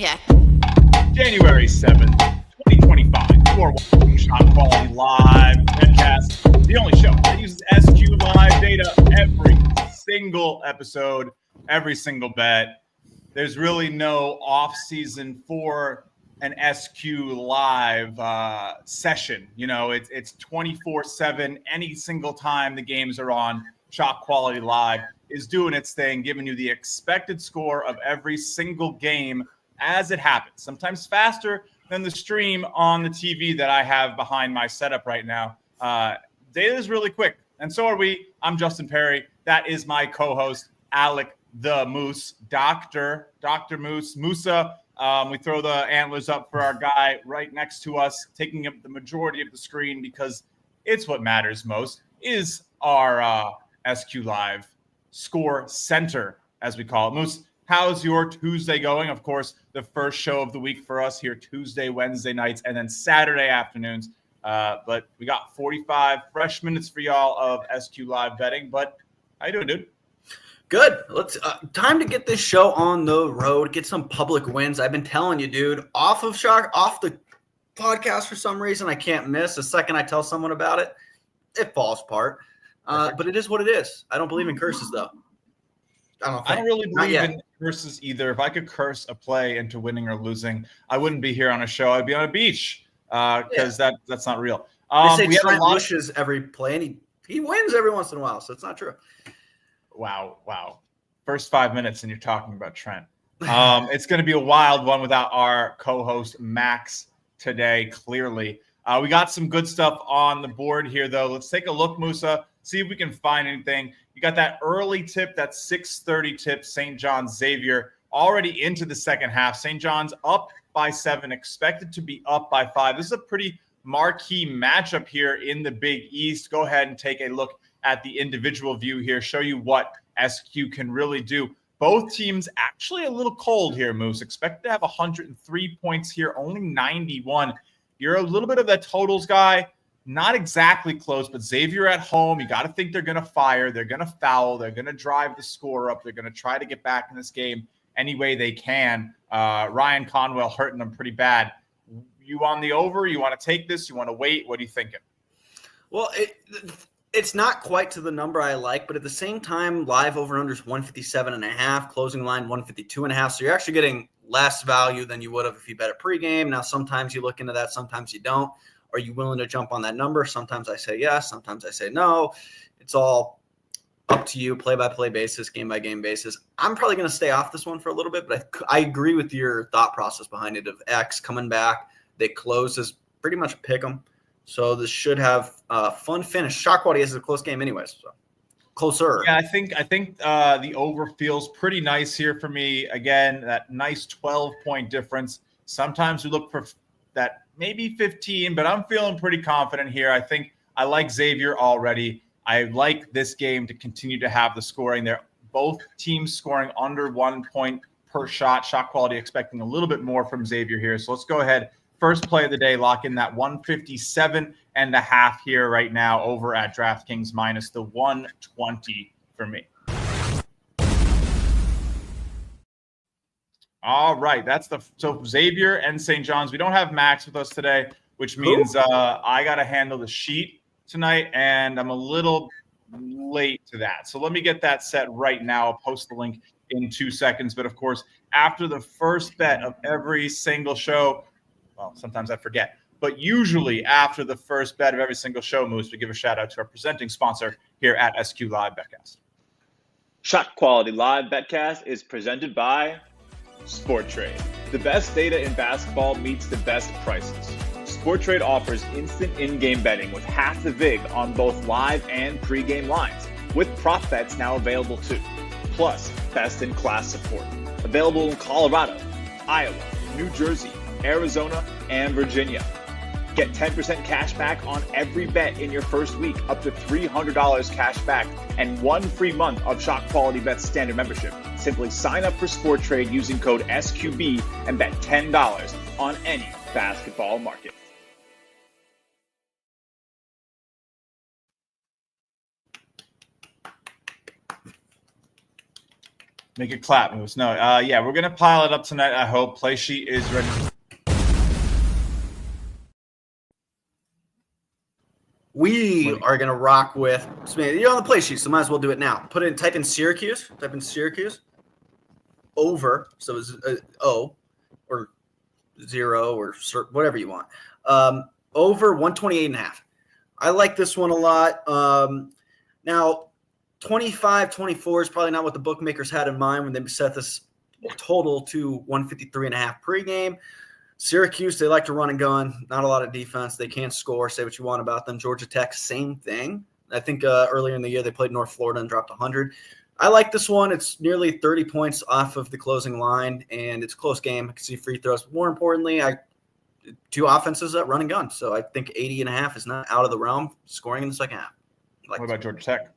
Yeah. January 7th, 2025. You are watching ShotQuality Live BetCast, the only show that uses SQLive data every single episode, every single bet. There's really no off-season for an SQLive session. You know, it's 24/7. Any single time the games are on, ShotQuality Live is doing its thing, giving you the expected score of every single game as it happens, sometimes faster than the stream on the TV that I have behind my setup right now. Data is really quick, and so are we. I'm Justin Perri. That is my co-host, Alec the Moose, Dr. Moose, Musa. We throw the antlers up for our guy right next to us, taking up the majority of the screen because it's what matters most, is our SQLive Score Center, as we call it. Moose, how's your Tuesday going? Of course, the first show of the week for us here, Tuesday, Wednesday nights, and then Saturday afternoons. But we got 45 fresh minutes for y'all of SQLive betting. But how you doing, dude? Good. Let's time to get this show on the road, get some public wins. I've been telling you, dude, off the podcast for some reason I can't miss. The second I tell someone about it, it falls apart. But it is what it is. I don't believe in curses, though. I don't really believe in curses either. If I could curse a play into winning or losing, I wouldn't be here on a show. I'd be on a beach because that's not real. They say Trent wishes every play, and he wins every once in a while, so it's not true. Wow. First 5 minutes, and you're talking about Trent. It's going to be a wild one without our co-host, Max, today, clearly. We got some good stuff on the board here, though. Let's take a look, Musa, see if we can find anything. You got that early tip, that 6:30 tip, St. John's Xavier, already into the second half. St. John's up by 7, expected to be up by 5. This is a pretty marquee matchup here in the Big East. Go ahead and take a look at the individual view here, show you what SQ can really do. Both teams actually a little cold here, Moose. Expected to have 103 points here, only 91. You're a little bit of that totals guy. Not exactly close, but Xavier at home, you got to think they're going to fire. They're going to foul. They're going to drive the score up. They're going to try to get back in this game any way they can. Ryan Conwell hurting them pretty bad. You on the over? You want to take this? You want to wait? What are you thinking? Well, it's not quite to the number I like, but at the same time, live over-under is 157.5, closing line 152.5. So you're actually getting less value than you would have if you bet a pregame. Now, sometimes you look into that, sometimes you don't. Are you willing to jump on that number? Sometimes I say yes, sometimes I say no. It's all up to you, play-by-play basis, game-by-game basis. I'm probably going to stay off this one for a little bit, but I agree with your thought process behind it of X coming back. They close as pretty much a pick 'em. So this should have a fun finish. ShotQuality is a close game anyways, so closer. Yeah, I think the over feels pretty nice here for me. Again, that nice 12-point difference. Sometimes we look for that maybe 15, but I'm feeling pretty confident here. I think I like Xavier already. I like this game to continue to have the scoring. They're both teams scoring under 1 point per shot. ShotQuality expecting a little bit more from Xavier here. So let's go ahead. First play of the day, lock in that 157.5 here right now over at DraftKings minus the 120 for me. All right, so Xavier and St. John's. We don't have Max with us today, which means I got to handle the sheet tonight, and I'm a little late to that. So let me get that set right now. I'll post the link in 2 seconds. But of course, after the first bet of every single show, well, sometimes I forget, but usually after the first bet of every single show, Moose, we give a shout out to our presenting sponsor here at SQLive BetCast. ShotQuality Live BetCast is presented by SportTrade. The best data in basketball meets the best prices. SportTrade offers instant in-game betting with half the vig on both live and pre-game lines, with prop bets now available too. Plus, best-in-class support. Available in Colorado, Iowa, New Jersey, Arizona, and Virginia. Get 10% cash back on every bet in your first week, up to $300 cash back, and 1 free month of ShotQualityBets standard membership. Simply sign up for SportTrade using code SQB and bet $10 on any basketball market. Make it clap, Moose. No, yeah, we're going to pile it up tonight. I hope. Play sheet is ready. We are going to rock with – you're on the play sheet, so might as well do it now. Type in Syracuse. Type in Syracuse. Over, so it's O or 0 or whatever you want. Over 128.5. I like this one a lot. Now, 25-24 is probably not what the bookmakers had in mind when they set this total to 153.5 pregame. Syracuse, they like to run and gun. Not a lot of defense. They can't score. Say what you want about them. Georgia Tech, same thing. I think earlier in the year they played North Florida and dropped 100. I like this one. It's nearly 30 points off of the closing line, and it's a close game. I can see free throws. But more importantly, two offenses that run and gun. So I think 80.5 is not out of the realm, scoring in the second half. What about Georgia Tech?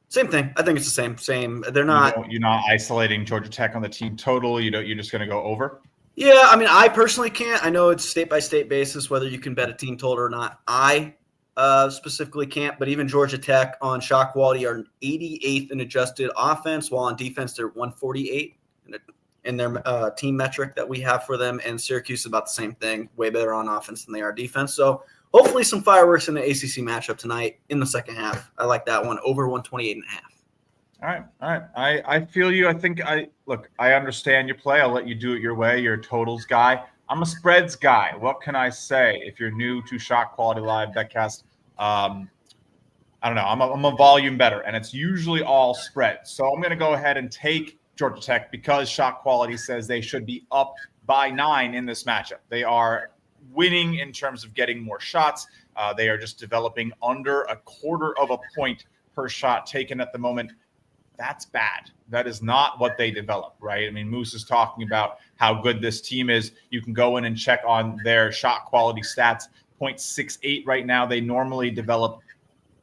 Same thing. I think it's the same. They're not. You're not isolating Georgia Tech on the team total. You're just going to go over? Yeah, I mean, I personally can't. I know it's state-by-state basis whether you can bet a team total or not. I specifically can't, but even Georgia Tech on shot quality are 88th in adjusted offense, while on defense they're 148 in their team metric that we have for them, and Syracuse is about the same thing, way better on offense than they are defense. So hopefully some fireworks in the ACC matchup tonight in the second half. I like that one, over 128.5. All right. I feel you. I understand your play. I'll let you do it your way. You're a totals guy. I'm a spreads guy. What can I say? If you're new to ShotQuality Live BetCast, I don't know. I'm a volume better, and it's usually all spreads. So I'm going to go ahead and take Georgia Tech because ShotQuality says they should be up by 9 in this matchup. They are winning in terms of getting more shots. They are just developing under a quarter of a point per shot taken at the moment. That's bad. That is not what they develop, right? I mean, Musa is talking about how good this team is. You can go in and check on their shot quality stats. 0.68 right now. They normally develop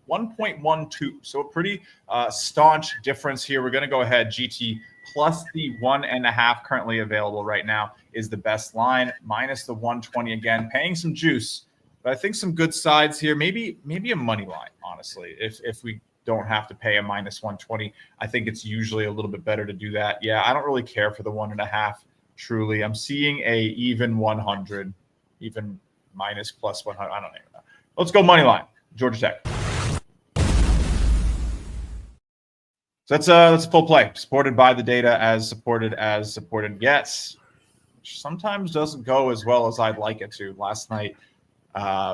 1.12. So a pretty staunch difference here. We're going to go ahead. GT plus the 1.5 currently available right now is the best line. Minus the 120 again. Paying some juice, but I think some good sides here. Maybe a money line, honestly, if we don't have to pay a minus 120. I think it's usually a little bit better to do that. Yeah, I don't really care for the 1.5. Truly, I'm seeing a even 100, even minus plus 100. I don't even know. Let's go money line. Georgia Tech. So that's a full play. Supported by the data, as supported gets. Which sometimes doesn't go as well as I'd like it to. Last night,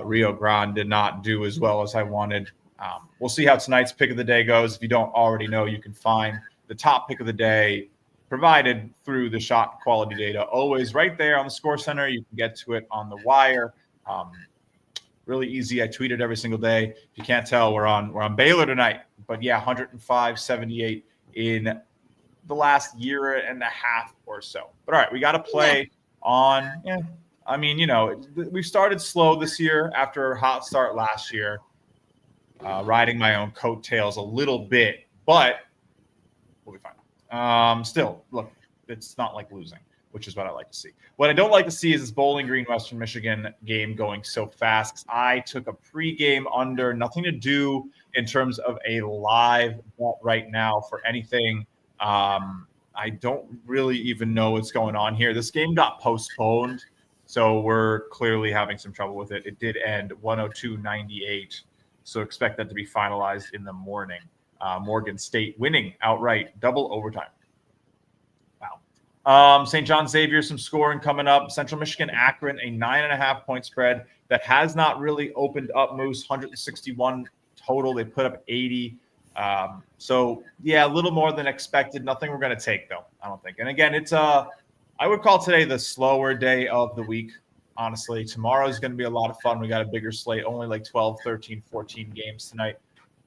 Rio Grande did not do as well as I wanted. We'll see how tonight's pick of the day goes. If you don't already know, you can find the top pick of the day provided through the shot quality data, always right there on the Score Center. You can get to it on the wire. Really easy. I tweet it every single day. If you can't tell, we're on Baylor tonight. But yeah, 105-78 in the last year and a half or so. But all right, we got to play on. Yeah, I mean, we started slow this year after a hot start last year. Riding my own coattails a little bit, but we'll be fine. Still, look, it's not like losing, which is what I like to see. What I don't like to see is this Bowling Green, Western Michigan game going so fast. I took a pregame under, nothing to do in terms of a live bet right now for anything. I don't really even know what's going on here. This game got postponed, so we're clearly having some trouble with it. It did end 102-98. So expect that to be finalized in the morning. Morgan State winning outright, double overtime. Wow. St. John Xavier, some scoring coming up. Central Michigan, Akron, a 9.5 point spread that has not really opened up. Moose, 161 total. They put up 80. So, yeah, a little more than expected. Nothing we're going to take, though, I don't think. And, again, it's I would call today the slower day of the week. Honestly, tomorrow is going to be a lot of fun. We got a bigger slate, only like 12, 13, 14 games tonight.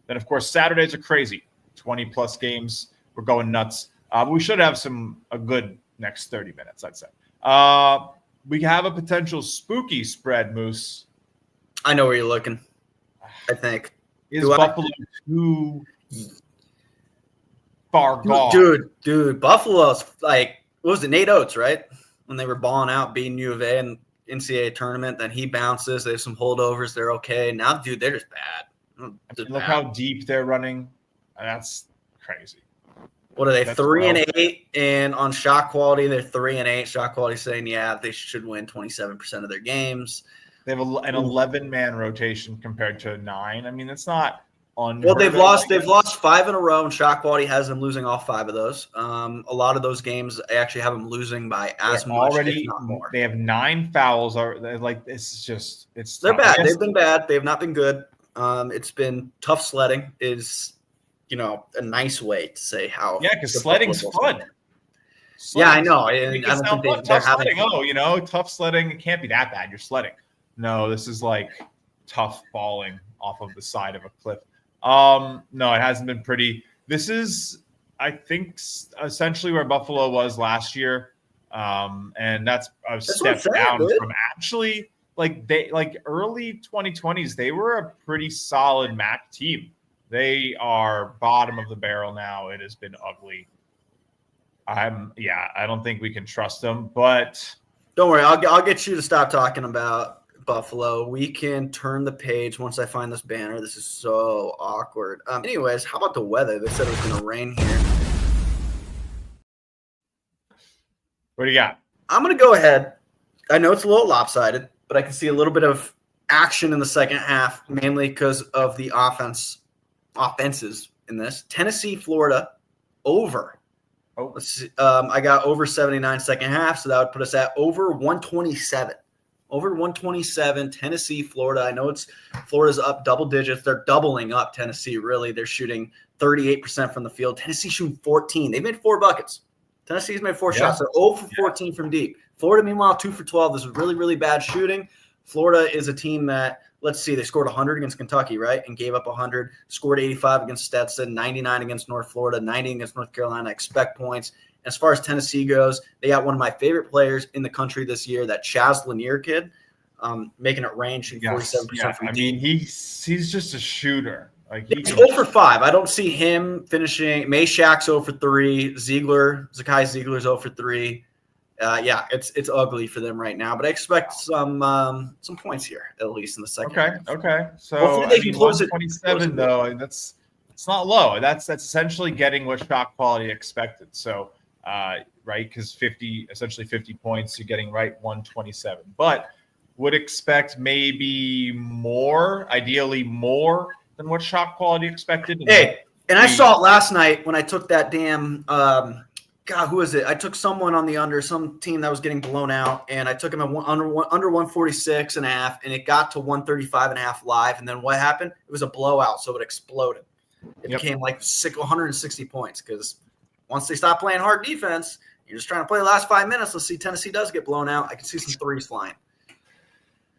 Then, of course, Saturdays are crazy. 20-plus games. We're going nuts. We should have a good next 30 minutes, I'd say. We have a potential spooky spread, Moose. I know where you're looking, I think. Is Buffalo too far gone? Dude, Buffalo's like, what was it, Nate Oates, right? When they were balling out, beating U of A and NCAA tournament, then he bounces. They have some holdovers. They're okay. Now, dude, they're just bad. Look how deep they're running. That's crazy. What are they? That's 3-8, and on shot quality, they're 3-8. Shot quality saying, yeah, they should win 27% of their games. They have an 11-man rotation compared to 9. I mean, it's not unheard Well, they've of, lost 5 in a row, and shot quality has them losing all 5 of those. A lot of those games actually have them losing by as much, if not more. They have 9 fouls. Like it's they're bad. They've been bad. They have not been good. It's been tough sledding. Is a nice way to say how. Yeah, because sledding's fun. Yeah, I know. I don't think they're having fun. Tough sledding. It can't be that bad. You're sledding. No, this is like tough falling off of the side of a cliff. No, it hasn't been pretty. This is, I think, essentially where Buffalo was last year, and that's a step down from actually early 2020s. They were a pretty solid MAC team. They are bottom of the barrel now. It has been ugly. I don't think we can trust them. But don't worry, I'll get you to stop talking about Buffalo. We can turn the page once I find this banner. This is so awkward. Anyways, how about the weather? They said it was going to rain here. What do you got? I'm going to go ahead. I know it's a little lopsided, but I can see a little bit of action in the second half, mainly because of the offenses in this. Tennessee, Florida, over. Oh. Let's see. I got over 79 second half, so that would put us at over 127. Over 127, Tennessee, Florida. I know Florida's up double digits. They're doubling up Tennessee, really. They're shooting 38% from the field. Tennessee shooting 14. They've made 4 buckets. Tennessee's made 4 shots. They're 0 for 14 from deep. Florida, meanwhile, 2 for 12. This is really, really bad shooting. Florida is a team that, let's see, they scored 100 against Kentucky, right, and gave up 100. Scored 85 against Stetson, 99 against North Florida, 90 against North Carolina. Expect points. As far as Tennessee goes, they got one of my favorite players in the country this year, that Chaz Lanier kid, making it rain, shooting 47% from deep. I mean, he's just a shooter. He's 0 for 5. I don't see him finishing. Mayshak's 0 for 3. Zakai Ziegler's 0 for 3. It's ugly for them right now, but I expect some points here, at least in the second half. Okay. So hopefully they can close 127 though. It's not low. That's essentially getting what shot quality expected. So right, because 50 points, you're getting right 127. But would expect maybe more, ideally more than what shot quality expected. And I saw it last night when I took that damn God, who is it? I took someone on the under, some team that was getting blown out, and I took him at under 146 and a half, and it got to 135 and a half live. And then what happened? It was a blowout, so it exploded. It became like 160 points because once they stop playing hard defense, you're just trying to play the last 5 minutes. Let's see, Tennessee does get blown out. I can see some threes flying.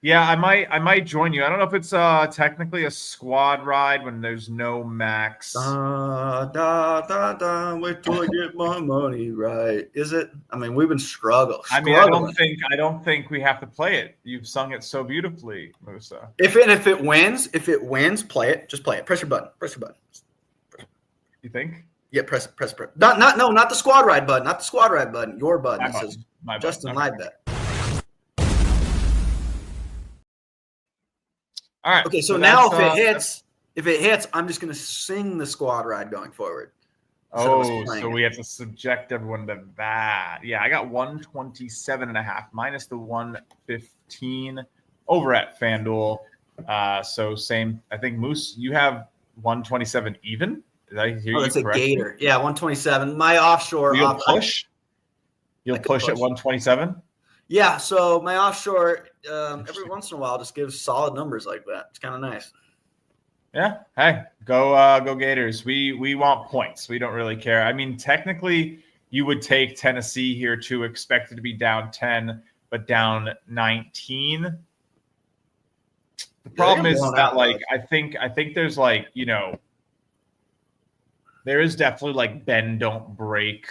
Yeah, I might join you. I don't know if it's technically a squad ride when there's no max. Wait till I get my money right. Is it? I mean, we've been struggling. I mean, I don't think we have to play it. You've sung it so beautifully, Musa. If it wins, play it. Just play it. Press your button. You think? Yeah, press. Not the squad ride button. Not the squad ride button. Your button. It says Justin Live Bet. All right. Okay, so now if it hits, I'm just going to sing the squad ride going forward. So we have to subject everyone to that. Yeah, I got 127 and a half minus the 115 over at FanDuel. So same. I think Moose, you have 127 even. Did I hear you correctly? That's a gator. Yeah, 127. My offshore. You'll push at 127. Yeah, so my offshore every once in a while just gives solid numbers like that. It's kind of nice. Yeah. Hey, go Gators. We want points. We don't really care. I mean, technically, you would take Tennessee here too, expected to be down 10, but down 19. The problem is that I think there's there is definitely bend don't break.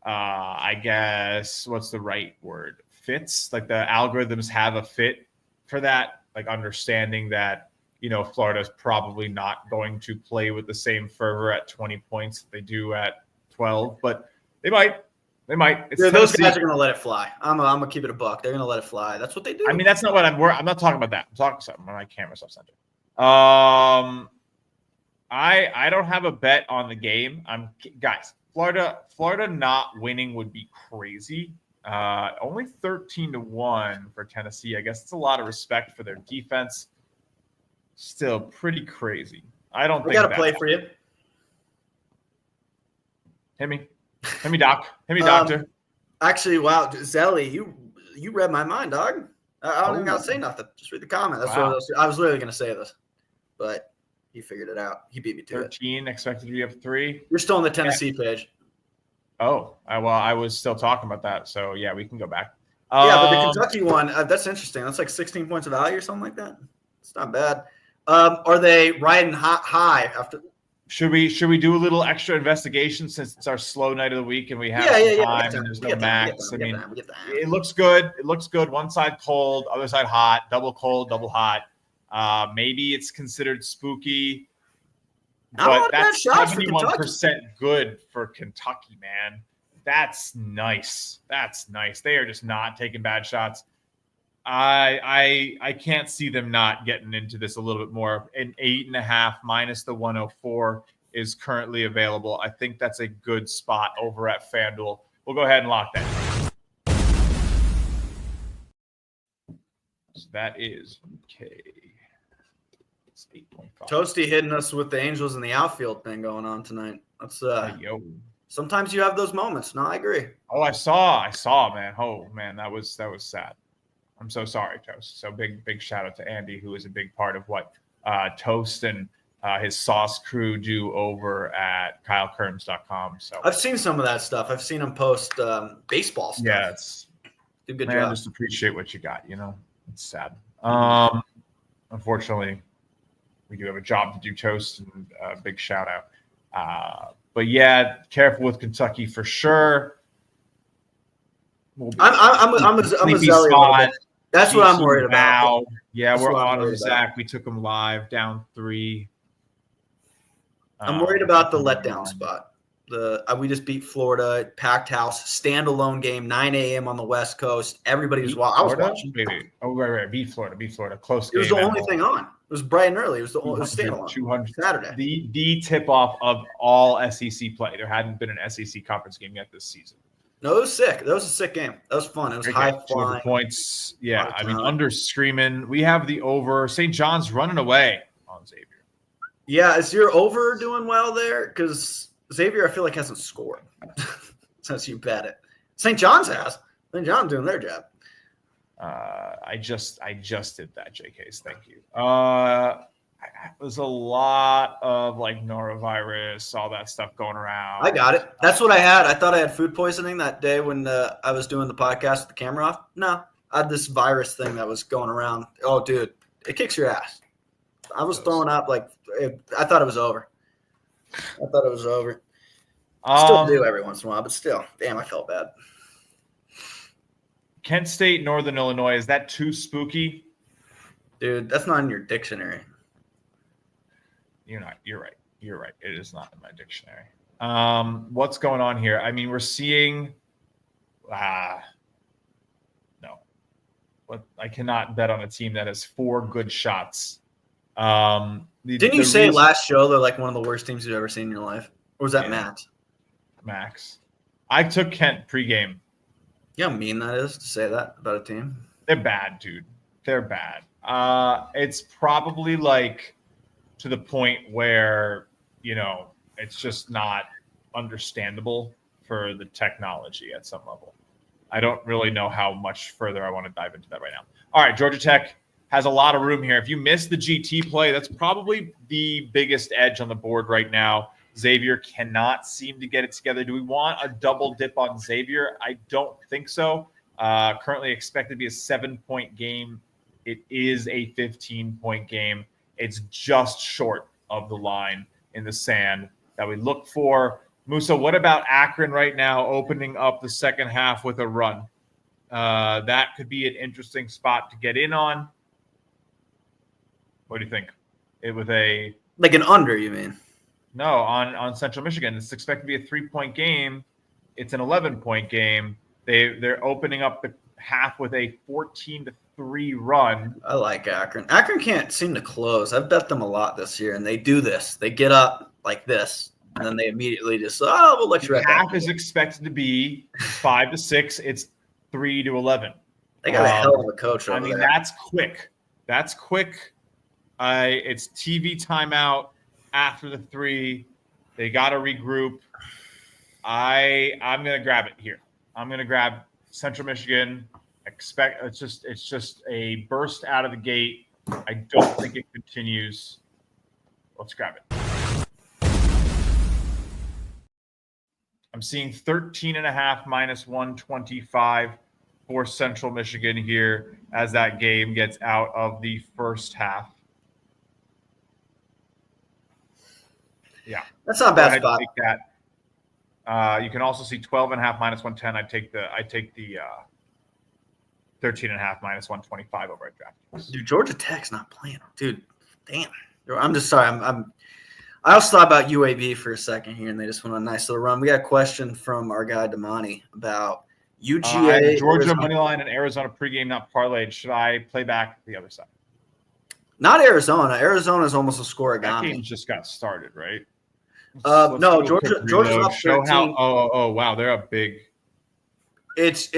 I guess what's the right word? Fits. The algorithms have a fit for that. Understanding that Florida's probably not going to play with the same fervor at 20 points that they do at 12, but they might. Those guys are going to let it fly. I'm gonna keep it a buck. They're going to let it fly. That's what they do. I mean, that's not what I'm not talking about that. I'm talking something. My camera's off center. I don't have a bet on the game. Guys, Florida not winning would be crazy. Only 13-1 for Tennessee. I guess it's a lot of respect for their defense. Still pretty crazy. I don't think we got to play for you. Hit me, Doc. Hit me, Doctor. Actually, wow, Zelly, you read my mind, dog. I don't even got to say nothing. Just read the comment. That's what I was literally going to say this, but he figured it out. He beat me to 13, expected to be up 3. You're still on the Tennessee page. Oh, I was still talking about that. So, yeah, we can go back. Yeah, but the Kentucky one, that's interesting. That's like 16 points of value or something like that. It's not bad. Are they riding high after? Should we do a little extra investigation since it's our slow night of the week and we have some time and there's no max? I mean, it looks good. It looks good. One side cold, other side hot, double cold, double hot. Maybe it's considered spooky, but that's 71% good for Kentucky, man. That's nice. That's nice. They are just not taking bad shots. I can't see them not getting into this a little bit more. An 8.5 minus the 104 is currently available. I think that's a good spot over at FanDuel. We'll go ahead and lock that. So that is okay. It's 8.5. Toasty hitting us with the Angels in the outfield thing going on tonight. That's sometimes you have those moments. No, I agree. Oh, I saw, man. Oh man, that was sad. I'm so sorry, Toast. So big shout out to Andy, who is a big part of what Toast and his sauce crew do over at KyleKerms.com. So I've seen some of that stuff. I've seen him post baseball stuff. Yeah, it's do a good job. Just appreciate what you got. It's sad. Unfortunately, we do have a job to do, Toast, and big shout out. But yeah, careful with Kentucky for sure. I'm a Zelly a little bit. That's what I'm worried about. Yeah, we're on him, Zach. We took him live, down 3. I'm worried about the letdown spot. We just beat Florida, packed house, standalone game, 9 a.m. on the West Coast. Everybody was watching. I was watching. Oh, right. Beat Florida. Close game. It was the only thing on. It was bright and early. It was the only standalone. 200 Saturday. The tip-off of all SEC play. There hadn't been an SEC conference game yet this season. No, it was sick. That was a sick game. That was fun. It was high flying. Points. Yeah, I mean, under screaming. We have the over. St. John's running away on Xavier. Yeah, is your over doing well there? Because Xavier, I feel like, hasn't scored since you bet it. St. John's has. St. John's doing their job. I just did that, JKs. Thank you. There's a lot of like norovirus, all that stuff going around. I got it. That's what I had. I thought I had food poisoning that day when I was doing the podcast with the camera off. No, I had this virus thing that was going around. Oh, dude, it kicks your ass. I was throwing up I thought it was over. Still do every once in a while, but still, damn, I felt bad. Kent State, Northern Illinois, is that too spooky? Dude, that's not in your dictionary. You're right. It is not in my dictionary. What's going on here? I mean, we're seeing no. But I cannot bet on a team that has 4 good shots. Didn't you say last show they're like one of the worst teams you've ever seen in your life? Or was that Max? I took Kent pregame. You know how mean that is to say that about a team? They're bad, dude. They're bad. It's probably like to the point where, it's just not understandable for the technology at some level. I don't really know how much further I want to dive into that right now. All right, Georgia Tech has a lot of room here. If you missed the GT play, that's probably the biggest edge on the board right now. Xavier cannot seem to get it together. Do we want a double dip on Xavier? I don't think so. Currently expected to be a 7-point game. It is a 15-point game. It's just short of the line in the sand that we look for. Musa, what about Akron right now opening up the second half with a run? That could be an interesting spot to get in on. What do you think? Like an under, you mean? No, on Central Michigan. It's expected to be a 3-point game. It's an 11-point game. They're opening up the half with a 14-3 run. I like Akron. Akron can't seem to close. I've bet them a lot this year, and they do this. They get up like this, and then they immediately just, we'll let you right back. Half is expected to be 5-6. It's 3-11. They got a hell of a coach over there. That's quick. That's quick. It's TV timeout after the 3. They got to regroup. I'm going to grab it here. I'm going to grab Central Michigan. It's just a burst out of the gate. I don't think it continues. Let's grab it. I'm seeing 13.5 minus 125 for Central Michigan here as that game gets out of the first half. Yeah. That's not a bad spot. Take that. You can also see 12.5 minus 110. I take the 13.5 minus 125 over at DraftKings. Dude, Georgia Tech's not playing. Dude, damn. I'm just sorry. I also thought about UAB for a second here, and they just went on a nice little run. We got a question from our guy Damani about UGA. Georgia money line and Arizona pregame not parlayed. Should I play back the other side? Not Arizona. Arizona is almost a score That agami. game just got started, right? No, Georgia's up 13. Wow, they're up big. It's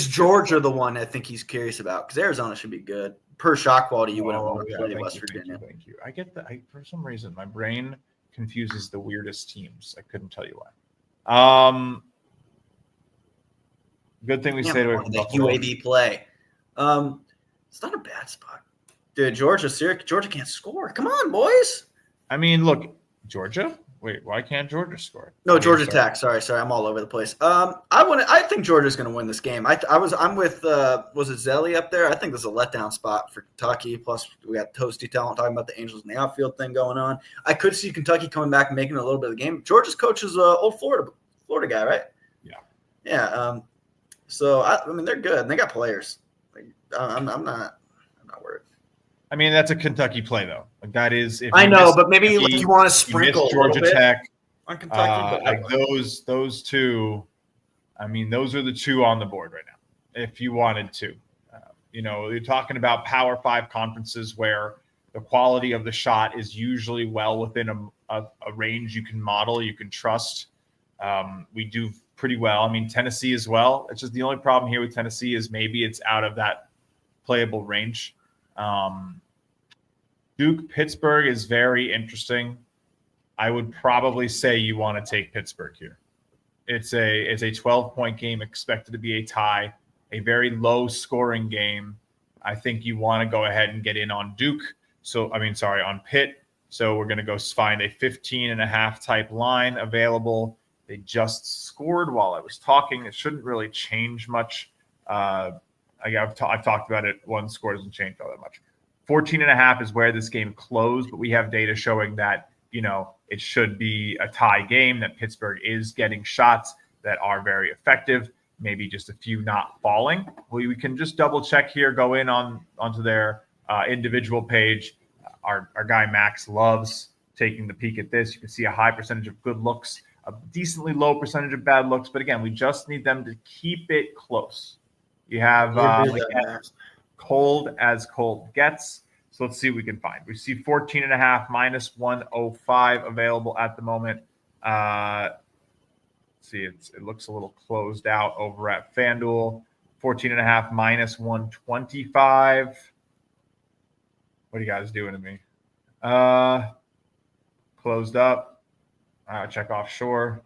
Georgia the one I think he's curious about because Arizona should be good. Per shot quality, you wouldn't want to play West Virginia. Thank you. I get that. For some reason, my brain confuses the weirdest teams. I couldn't tell you why. Good thing we stayed away from the Buffalo. UAB play. It's not a bad spot. Dude, Georgia can't score. Come on, boys. I mean, look, Georgia. Wait, why can't Georgia score? No, Georgia Tech. Sorry, I'm all over the place. I think Georgia's going to win this game. I'm with was it Zelly up there? I think this is a letdown spot for Kentucky. Plus, we got Toasty Talent talking about the Angels in the outfield thing going on. I could see Kentucky coming back and making a little bit of the game. Georgia's coach is old Florida guy, right? Yeah. Yeah. So I mean, they're good and they got players. I'm not worried. I mean, that's a Kentucky play, though. Like that is. I know, but maybe you want to sprinkle Georgia Tech on Kentucky. Like those two. I mean, those are the two on the board right now. If you wanted to, you're talking about Power 5 conferences where the quality of the shot is usually well within a range you can model, you can trust. We do pretty well. I mean, Tennessee as well. It's just the only problem here with Tennessee is maybe it's out of that playable range. Duke Pittsburgh is very interesting. I would probably say you want to take Pittsburgh here. It's a 12-point game expected to be a tie, a very low scoring game. I think you want to go ahead and get in on Duke. On Pitt. So we're going to go find a 15.5 type line available. They just scored while I was talking. It shouldn't really change much. I've talked about it. One score doesn't change all that much. 14.5 is where this game closed, but we have data showing that, it should be a tie game, that Pittsburgh is getting shots that are very effective, maybe just a few not falling. We can just double check here, go in onto their individual page. Our guy Max loves taking the peek at this. You can see a high percentage of good looks, a decently low percentage of bad looks, but again, we just need them to keep it close. You have cold as cold gets. So let's see what we can find. We see 14.5 minus 105 available at the moment. It looks a little closed out over at FanDuel. 14.5 minus 125. What are you guys doing to me? Closed up. Check offshore.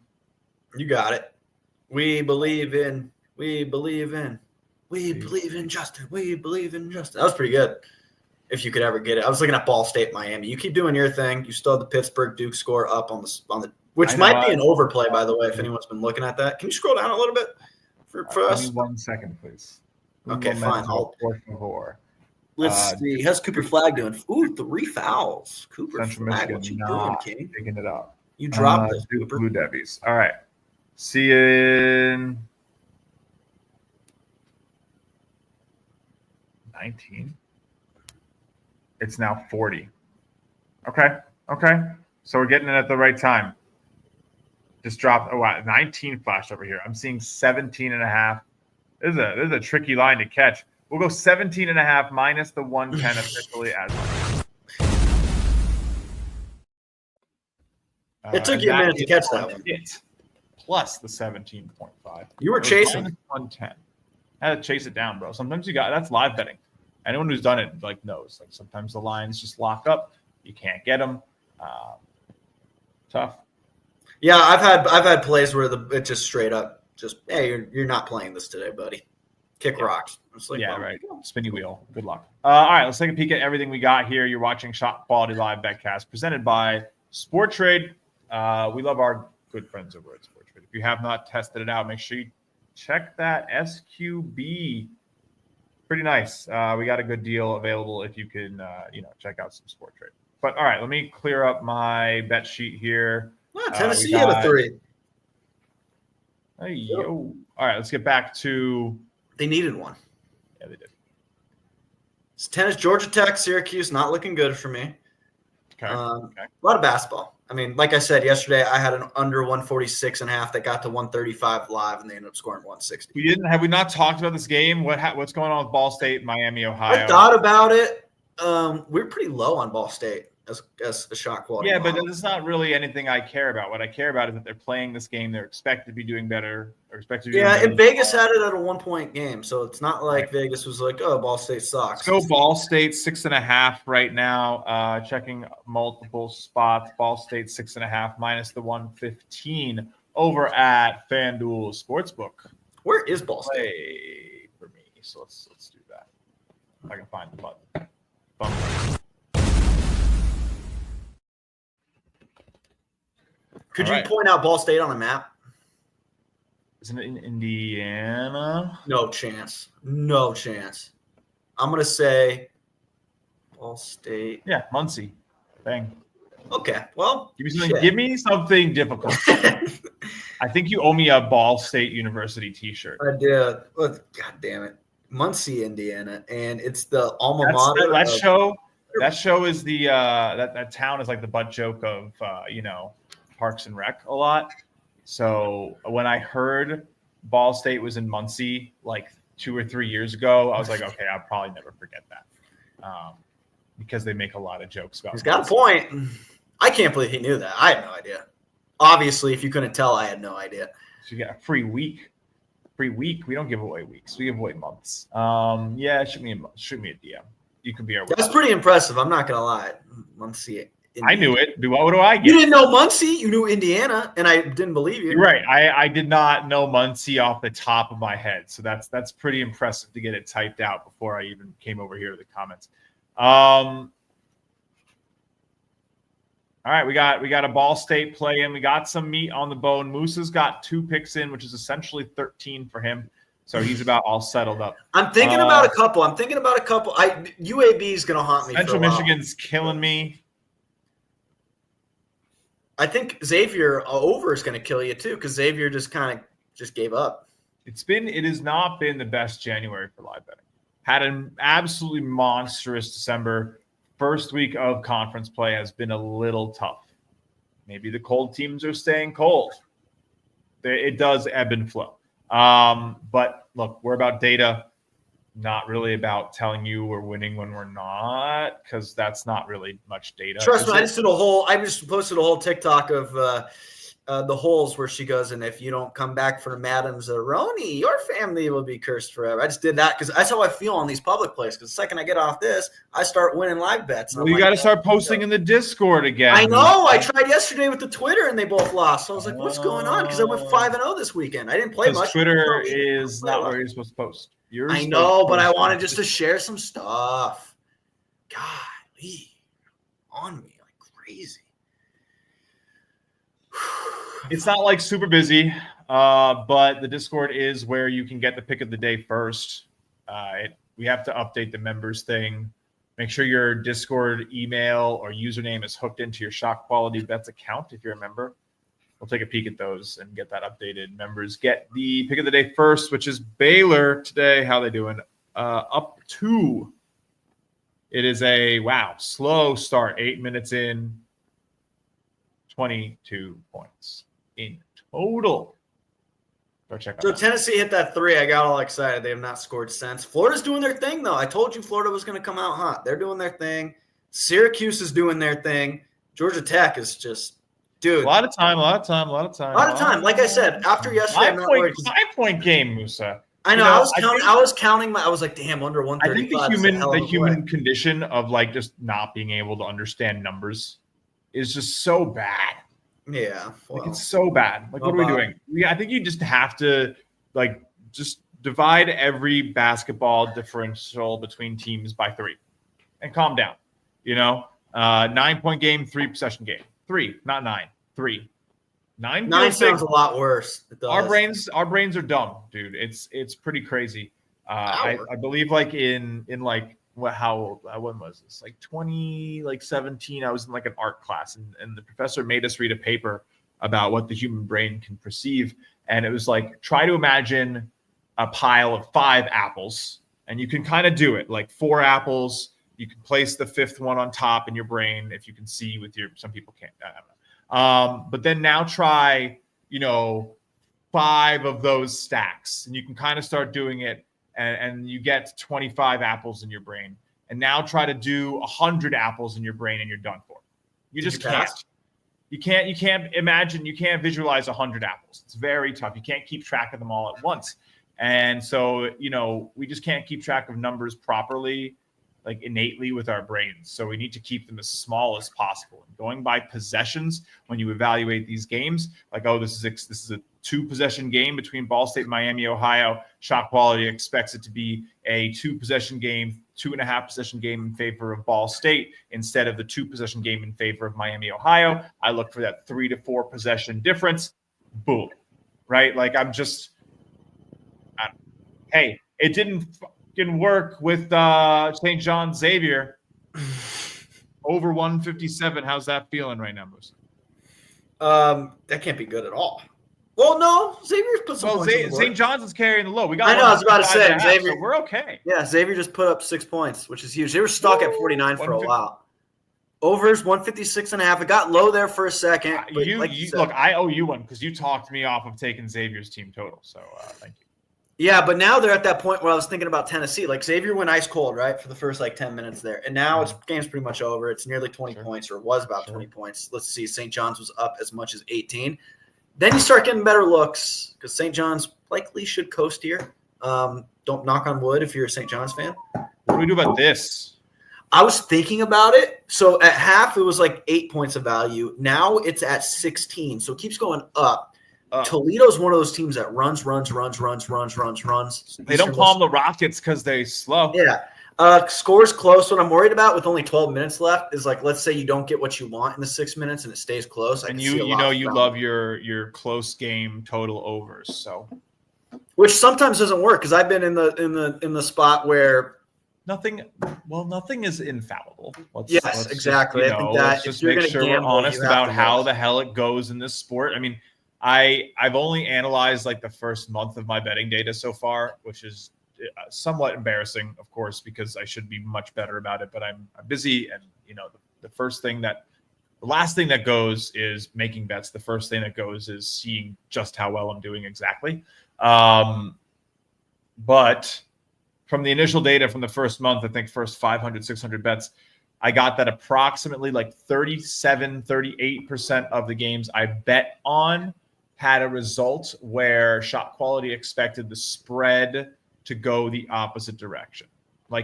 You got it. We believe in Justin. We believe in Justin. That was pretty good. If you could ever get it. I was looking at Ball State, Miami. You keep doing your thing. You still have the Pittsburgh Duke score up on the which might be an overplay, by the way, if anyone's been looking at that. Can you scroll down a little bit for us? Give me 1 second, please. Okay, fine. Let's see. How's Cooper Flag doing? Ooh, 3 fouls. Cooper Central Flag, Michigan, what you doing, King? Picking it up. You dropped this, Duke Cooper. Blue Devils. All right. See you in 19. It's now 40. Okay. So we're getting it at the right time. Just dropped. 19 flashed over here. I'm seeing 17.5 This is a tricky line to catch. We'll go 17.5 minus the 110 officially as it took you a minute to catch that one. Plus the 17.5. You were chasing 110. I had to chase it down, bro. Sometimes that's live betting. Anyone who's done it knows. Like sometimes the lines just lock up. You can't get them. Tough. Yeah, I've had plays where it just straight up hey, you're not playing this today, buddy. Kick rocks. It's like, right. Spinny wheel. Good luck. All right, let's take a peek at everything we got here. You're watching ShotQuality Live BetCast presented by SportTrade. We love our good friends over at SportTrade. If you have not tested it out, make sure you check that SQB. Pretty nice. We got a good deal available if you can, check out some SportTrade. But all right, let me clear up my bet sheet here. Tennessee had a 3. Hey, yo. All right, let's get back to. They needed one. Yeah, they did. It's tennis, Georgia Tech, Syracuse, not looking good for me. Okay. A lot of basketball. I mean, like I said yesterday, I had an under 146.5 that got to 135 live, and they ended up scoring 160. Have we not talked about this game? What's going on with Ball State, Miami, Ohio? I thought about it. We're pretty low on Ball State as a shot quality. Yeah, model. but that's not really anything I care about. What I care about is that they're playing this game. They're expected to be doing better. And Vegas had it at a 1-point game, so it's not like Vegas was like, "Oh, Ball State sucks." Let's go Ball State 6.5 right now. Checking multiple spots. Ball State 6.5 minus the 115 over at FanDuel Sportsbook. Where is Ball State? Play for me, so let's do that. If I can find the button. Could you point out Ball State on a map? Isn't it in Indiana? No chance. I'm going to say Ball State. Yeah, Muncie. Bang. Okay, well. Give me something difficult. I think you owe me a Ball State University t-shirt. I did. God damn it. Muncie, Indiana. And it's the alma mater. That show is the that town is like the butt joke of Parks and Rec a lot. So when I heard Ball State was in Muncie like 2 or 3 years ago, I was like, okay, I'll probably never forget that because they make a lot of jokes about. He's got a point. I can't believe he knew that. I had no idea. Obviously, if you couldn't tell, I had no idea. So you get a free week. We don't give away weeks. We give away months. Shoot me a DM. You can be our. That's pretty impressive. I'm not gonna lie. Muncie. Indiana. I knew it. What do I get? You didn't know Muncie. You knew Indiana, and I didn't believe you. You're right. I did not know Muncie off the top of my head, so that's pretty impressive to get it typed out before I even came over here to the comments. All right, we got a Ball State play in. We got some meat on the bone. Musa's got 2 picks in, which is essentially 13 for him. So he's about all settled up. I'm thinking about a couple. UAB is going to haunt me. Central Michigan's killing me. I think Xavier over is going to kill you too, because Xavier just gave up. It has not been the best January for live betting. Had an absolutely monstrous December. First week of conference play has been a little tough. Maybe the cold teams are staying cold. It does ebb and flow. But look, we're about data, not really about telling you we're winning when we're not, because that's not really much data. Trust me, I just posted a whole TikTok of the holes where she goes, and if you don't come back from Madame Zeroni, your family will be cursed forever. I just did that because that's how I feel on these public plays. Because the second I get off this, I start winning live bets. Well, you got to start posting in the Discord again. I know. I tried yesterday with the Twitter, and they both lost. So I was like, what's going on? Because I went 5-0 this weekend. I didn't play much. Twitter is not where you're supposed to post. I know, but I wanted just to share some stuff. Golly, on me like crazy. It's not like super busy, but the Discord is where you can get the pick of the day first. We have to update the members thing. Make sure your Discord email or username is hooked into your ShotQualityBets account if you're a member. We'll take a peek at those and get that updated. Members get the pick of the day first, which is Baylor today. How they doing? Up 2. It is a slow start. 8 minutes in, 22 points in total. Go check out So that. Tennessee hit that 3. I got all excited. They have not scored since. Florida's doing their thing, though. I told you Florida was going to come out hot. They're doing their thing. Syracuse is doing their thing. Georgia Tech is just, dude. A lot of time. Like I said, after yesterday, I'm not worried. 5-point game, Musa. I know. I was counting. I was like, damn, under 135. I think the human condition of like just not being able to understand numbers is just so bad. Yeah, well, like it's so bad. Like, what are we doing? I think you just have to like just divide every basketball differential between teams by 3, and calm down. 9-point game, 3 possession game. 3, not 9. 3. 9 sounds a lot worse. Our brains are dumb, dude. It's pretty crazy. I believe like in like when was this? Like 2017, I was in like an art class and the professor made us read a paper about what the human brain can perceive. And it was like, try to imagine a pile of 5 apples, and you can kind of do it. Like 4 apples, you can place the 5th one on top in your brain if you can see with some people can't. I don't know. But then now try, 5 of those stacks, and you can kind of start doing it, and you get 25 apples in your brain. And now try to do 100 apples in your brain, and you're done for. You just can't. You can't imagine. You can't visualize 100 apples. It's very tough. You can't keep track of them all at once. And so, we just can't keep track of numbers properly, like innately with our brains. So we need to keep them as small as possible. And going by possessions, when you evaluate these games, like, oh, this is a 2-possession game between Ball State and Miami, Ohio. ShotQuality expects it to be a 2-possession game, 2.5-possession game in favor of Ball State instead of the 2-possession game in favor of Miami, Ohio. I look for that 3 to 4 possession difference. Boom. Right? Like hey, it didn't fucking work with St. John Xavier over 157. How's that feeling right now, Musa? That can't be good at all. Well, no, Xavier's put some points on the board. St. John's is carrying the load. I was about to say, Xavier. So we're okay. Yeah, Xavier just put up 6 points, which is huge. They were stuck at 49 for a while. Overs 156.5. It got low there for a second. Look, I owe you one because you talked me off of taking Xavier's team total. So thank you. Yeah, but now they're at that point where I was thinking about Tennessee. Like Xavier went ice cold, right, for the first 10 minutes there. And now game's pretty much over. It's nearly 20 points, or it was about 20 points. Let's see. St. John's was up as much as 18. Then you start getting better looks because St. John's likely should coast here. Don't knock on wood if you're a St. John's fan. What do we do about this? I was thinking about it. So at half, it was like 8 points of value. Now it's at 16. So it keeps going up. Toledo's one of those teams that runs. They don't call them the Rockets because they slow. Yeah. Scores close. What I'm worried about with only 12 minutes left is let's say you don't get what you want in the 6 minutes and it stays close. And you love your close game total overs. So, which sometimes doesn't work because I've been in the spot where nothing is infallible. Let's exactly. I think that let's just make sure we're honest about how the hell it goes in this sport. I mean, I've only analyzed the first month of my betting data so far, which is somewhat embarrassing, of course, because I should be much better about it. But I'm busy, and the last thing that goes is making bets. The first thing that goes is seeing just how well I'm doing exactly. But from the initial data from the first month, I think first 500, 600 bets, I got that approximately 37, 38% of the games I bet on had a result where ShotQuality expected the spread to go the opposite direction,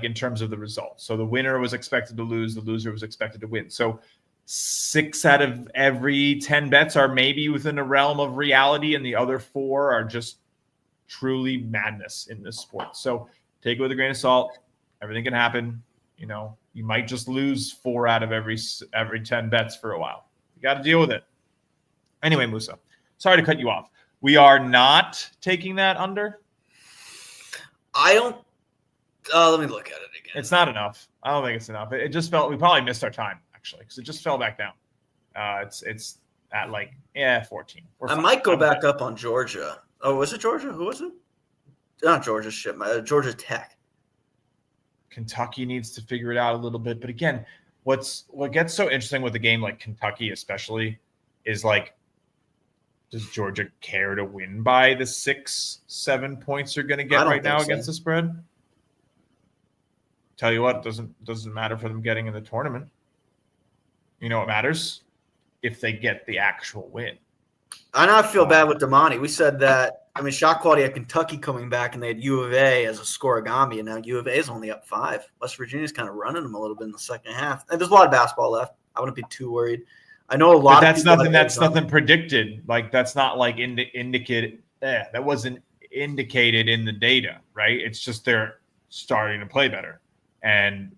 in terms of the result. So the winner was expected to lose, the loser was expected to win. So 6 out of every 10 bets are maybe within a realm of reality, and the other 4 are just truly madness in this sport. So take it with a grain of salt. Everything can happen. You might just lose 4 out of every 10 bets for a while. You got to deal with it. Anyway, Musa, sorry to cut you off. We are not taking that under. I don't. Let me look at it again. It's not enough. I don't think it's enough. It just felt we probably missed our time actually because it just fell back down. It's at 14. I might go back up on Georgia. Oh, was it Georgia? Who was it? Not Georgia. Shit, Georgia Tech. Kentucky needs to figure it out a little bit. But again, what gets so interesting with a game like Kentucky especially is Does Georgia care to win by the 6-7 points they're going to get right now against the spread? Tell you what, doesn't matter for them getting in the tournament. You know what matters? If they get the actual win. I know I feel bad with Damani. We said that. I mean, ShotQuality had Kentucky coming back, and they had U of A as a scoregami, and now U of A is only up 5. West Virginia's kind of running them a little bit in the second half. And there's a lot of basketball left. I wouldn't be too worried. I know a lot. But that's nothing predicted. Like that's not like indicated. That wasn't indicated in the data, right? It's just they're starting to play better, and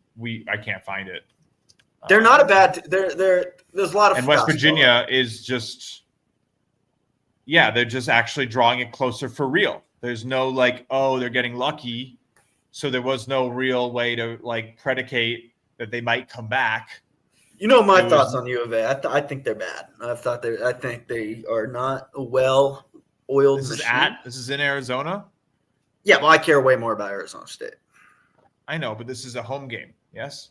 I can't find it. They're not a bad. There's a lot of. And West Virginia is just. Yeah, they're just actually drawing it closer for real. There's no they're getting lucky. So there was no real way to predicate that they might come back. You know my thoughts on U of A. I think they're bad. I think they are not a well-oiled machine. This is in Arizona? Yeah, well, I care way more about Arizona State. I know, but this is a home game, yes?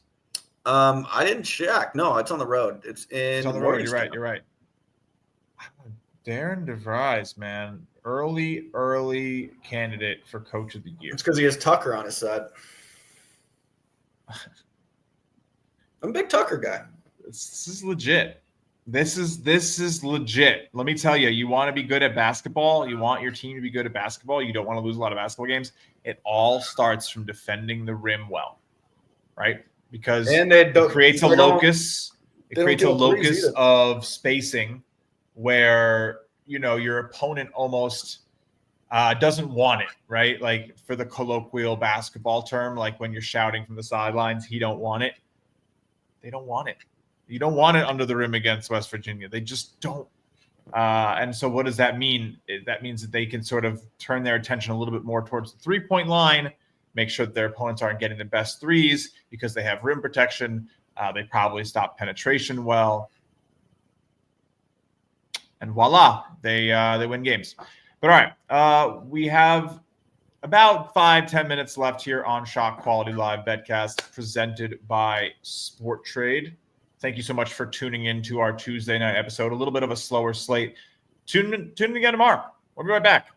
I didn't check. No, it's on the road. It's on the road. You're right. Darren DeVries, man. Early candidate for Coach of the Year. It's because he has Tucker on his side. I'm a big Tucker guy. This is legit. This is legit. Let me tell you, you want to be good at basketball. You want your team to be good at basketball. You don't want to lose a lot of basketball games. It all starts from defending the rim well, right? Because it creates a locus. It creates a locus of spacing where, your opponent almost doesn't want it, right? Like for the colloquial basketball term, like when you're shouting from the sidelines, he don't want it. They don't want it. You don't want it under the rim against West Virginia. They just don't. And so what does that mean? That means that they can sort of turn their attention a little bit more towards the three-point line, make sure that their opponents aren't getting the best threes because they have rim protection. They probably stop penetration well. And voila, they win games. But all right, we have about 5-10 minutes left here on ShotQuality Live BetCast presented by Sport Trade. Thank you so much for tuning in to our Tuesday night episode. A little bit of a slower slate. Tune in again tomorrow. We'll be right back.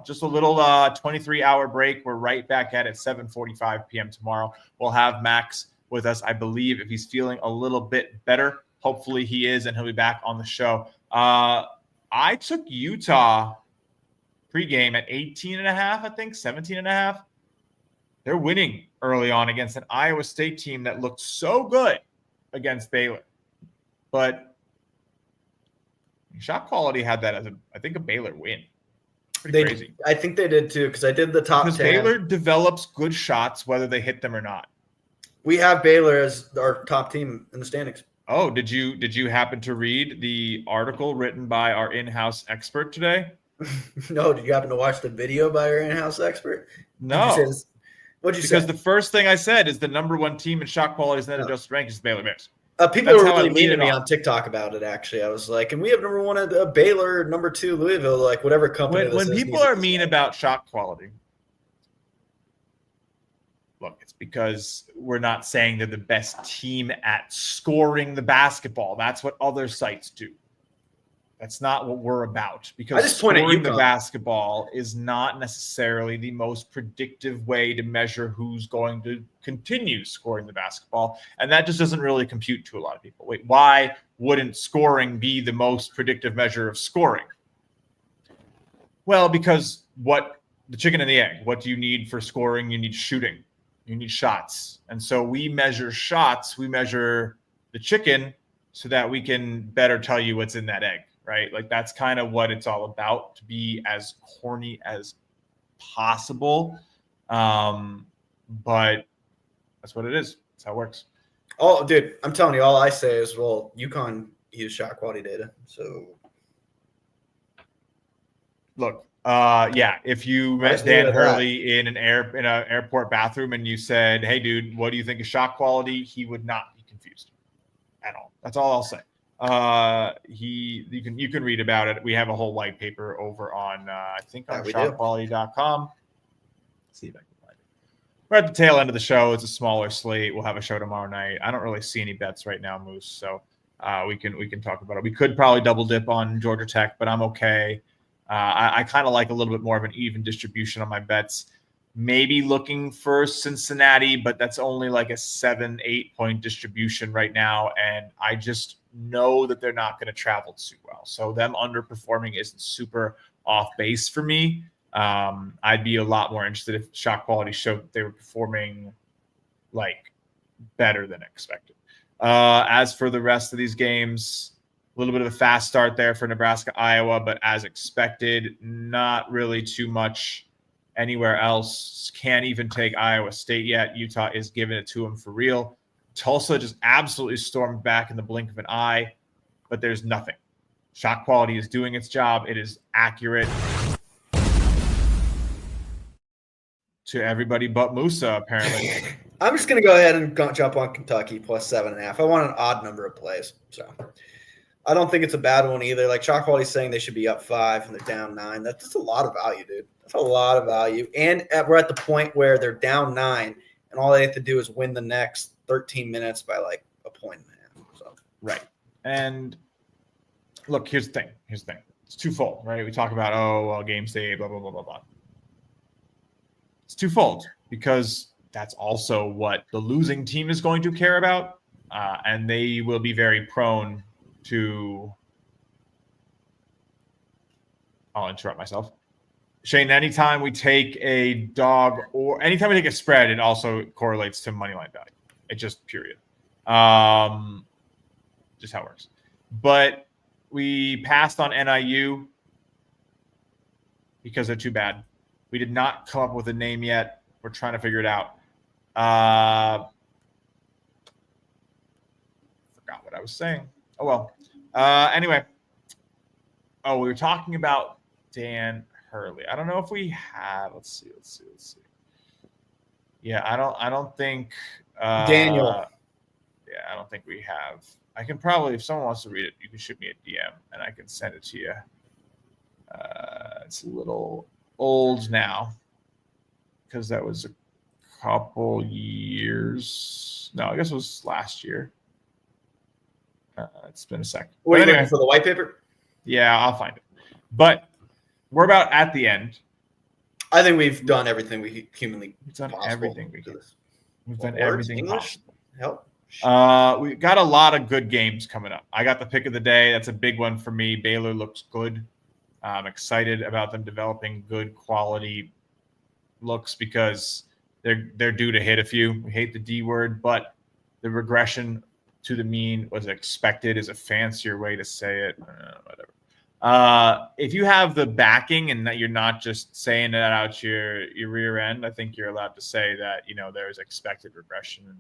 Just a little 23-hour break. We're right back at it 7:45 p.m. tomorrow. We'll have Max with us, I believe, if he's feeling a little bit better. Hopefully he is, and he'll be back on the show. I took Utah pregame at 18.5, I think, 17.5. They're winning early on against an Iowa State team that looked so good against Baylor. But ShotQuality had that as I think a Baylor win. Pretty crazy. I think they did too, because I did the top 10. Because Baylor develops good shots whether they hit them or not. We have Baylor as our top team in the standings. Oh, did you happen to read the article written by our in-house expert today? No, did you happen to watch the video by our in-house expert? No. What'd you say? Because the first thing I said is the number one team in ShotQuality's net adjusted rank is Baylor Bears. People were really mean to me on TikTok about it, actually. I was like, and we have number one at Baylor, number 2 Louisville, like whatever company. When people are mean about ShotQuality, look, it's because we're not saying they're the best team at scoring the basketball. That's what other sites do. That's not what we're about, because scoring the basketball is not necessarily the most predictive way to measure who's going to continue scoring the basketball. And that just doesn't really compute to a lot of people. Wait, why wouldn't scoring be the most predictive measure of scoring? Well, because the chicken and the egg, what do you need for scoring? You need shooting. You need shots. And so we measure shots. We measure the chicken so that we can better tell you what's in that egg. Right? Like that's kind of what it's all about, to be as corny as possible. But that's what it is. That's how it works. Oh, dude, I'm telling you, all I say is, well, UConn use shot quality data. So look, if you met Dan Hurley in an airport bathroom and you said, "Hey, dude, what do you think of shot quality?" he would not be confused at all. That's all I'll say. You can read about it. We have a whole white paper over on I think on ShotQuality.com. Let's see if I can find it. We're at the tail end of the show. It's a smaller slate. We'll have a show tomorrow night. I don't really see any bets right now, Moose. So we can talk about it. We could probably double dip on Georgia Tech, but I'm okay. I kind of like a little bit more of an even distribution on my bets. Maybe looking for Cincinnati, but that's only like a 7-8 point distribution right now. And I just know that they're not going to travel too well. So them underperforming isn't super off base for me. I'd be a lot more interested if ShotQuality showed that they were performing like better than expected. As for the rest of these games, a little bit of a fast start there for Nebraska, Iowa, but as expected, not really too much anywhere else. Can't even take Iowa State yet. Utah is giving it to them for real. Tulsa just absolutely stormed back in the blink of an eye, but there's nothing. ShotQuality is doing its job. It is accurate to everybody but Musa, apparently. I'm just going to go ahead and jump on Kentucky plus 7.5. I want an odd number of plays. So I don't think it's a bad one either. Like ShotQuality saying they should be up 5 and they're down 9. That's a lot of value, dude. That's a lot of value. And we're at the point where they're down 9 and all they have to do is win the next 13 minutes by like a point and a half. So right. And look, here's the thing. It's twofold, right? We talk about, game state, blah, blah, blah, blah, blah. It's twofold because that's also what the losing team is going to care about. And they will be very prone to – I'll interrupt myself. Shane, anytime we take a dog or anytime we take a spread, it also correlates to money line value. It just period. Just how it works. But we passed on NIU because they're too bad. We did not come up with a name yet. We're trying to figure it out. Forgot what I was saying. Oh, well. Anyway. We were talking about Dan Hurley. I don't know if we have. Let's see. Yeah, I don't think Daniel. Yeah, I don't think we have. I can probably, if someone wants to read it, you can shoot me a DM and I can send it to you. It's a little old now because that was a couple years. No, I guess it was last year. It's been a second. What are you looking for, the white paper? Yeah, I'll find it. But we're about at the end. I think we've done everything we humanly We've done possible everything we can. We've done Words, everything English? possible. Help. We got a lot of good games coming up. I got the pick of the day. That's a big one for me. Baylor looks good. I'm excited about them developing good quality looks because they're due to hit a few. We hate the D word, but the regression to the mean was expected is a fancier way to say it. Whatever. If you have the backing and that you're not just saying that out your rear end, I think you're allowed to say that, there's expected regression and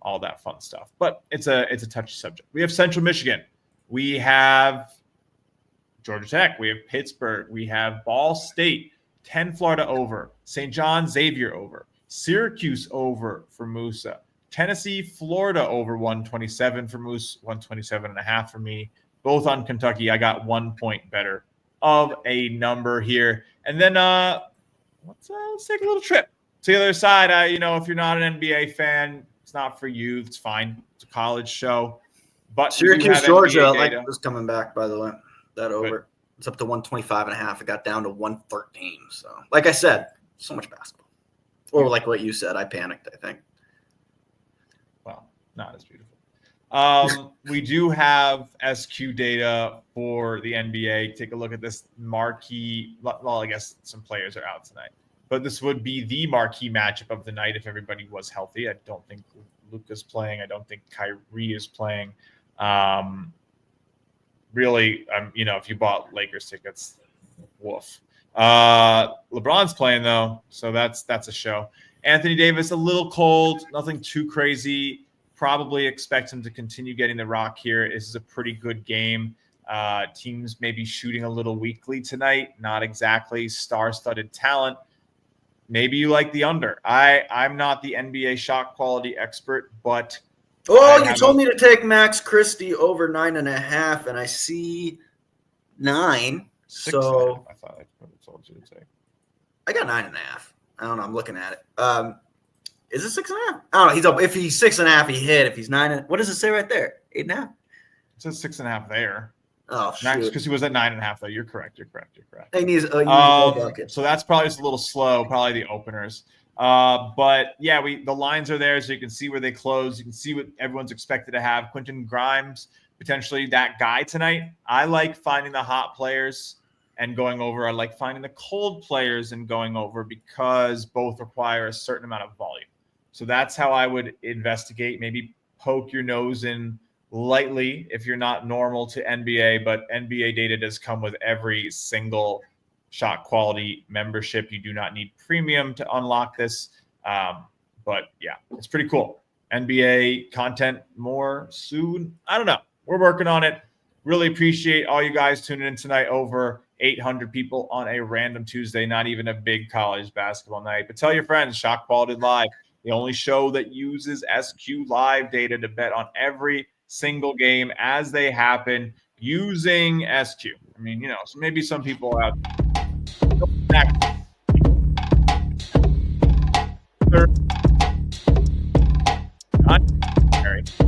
all that fun stuff. But it's a touchy subject. We have Central Michigan. We have Georgia Tech. We have Pittsburgh. We have Ball State. 10 Florida over. St. John Xavier over. Syracuse over for Musa. Tennessee, Florida over 127 for Moose, 127.5 for me. Both on Kentucky. I got 1 point better of a number here. And then let's take a little trip to the other side. If you're not an NBA fan, it's not for you. It's fine. It's a college show. But Syracuse, Georgia, like was coming back, by the way. That over. Good. It's up to 125.5. It got down to 113. So, like I said, so much basketball. Or like what you said, I panicked, I think. Well, not as beautiful. We do have SQ data for the NBA. Take a look at this marquee. Well, I guess some players are out tonight. But this would be the marquee matchup of the night if everybody was healthy. I don't think Luka's playing. I don't think Kyrie is playing. Really, if you bought Lakers tickets, woof. LeBron's playing, though, so that's a show. Anthony Davis, a little cold, nothing too crazy. Probably expect him to continue getting the rock here. This is a pretty good game. Teams may be shooting a little weakly tonight, not exactly star-studded talent. Maybe you like the under. I'm not the NBA shot quality expert, but you told me to take Max Christie over 9.5, and I see 9. 6. So I thought I told you to take. I got 9.5. I don't know. I'm looking at it. Is it 6.5? I don't know. He's up. If he's 6.5, he hit. If he's 9, what does it say right there? 8.5. says 6.5 there. Oh, Max, shoot. because he was at 9.5 though. You're correct. He needs a bucket. So that's probably just a little slow, probably the openers. But yeah, the lines are there, so you can see where they close. You can see what everyone's expected to have. Quentin Grimes, potentially that guy tonight. I like finding the hot players and going over. I like finding the cold players and going over because both require a certain amount of volume. So that's how I would investigate. Maybe poke your nose in lightly if you're not normal to NBA, but NBA data does come with every single Shot Quality membership. You do not need premium to unlock this. But yeah, it's pretty cool. NBA content more soon. I don't know. We're working on it. Really appreciate all you guys tuning in tonight. Over 800 people on a random Tuesday, not even a big college basketball night. But tell your friends, ShotQuality Live, the only show that uses SQLive data to bet on every single game as they happen using SQ. I mean, so maybe some people out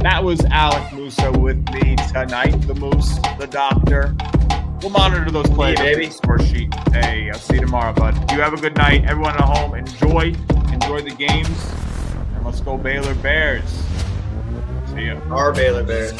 That was Alec Musa with me tonight, the Moose, the Doctor. We'll monitor those plays, baby. Score sheet. Hey, I'll see you tomorrow, bud. You have a good night. Everyone at home, enjoy the games, and let's go Baylor Bears. See you. Our Baylor Bears.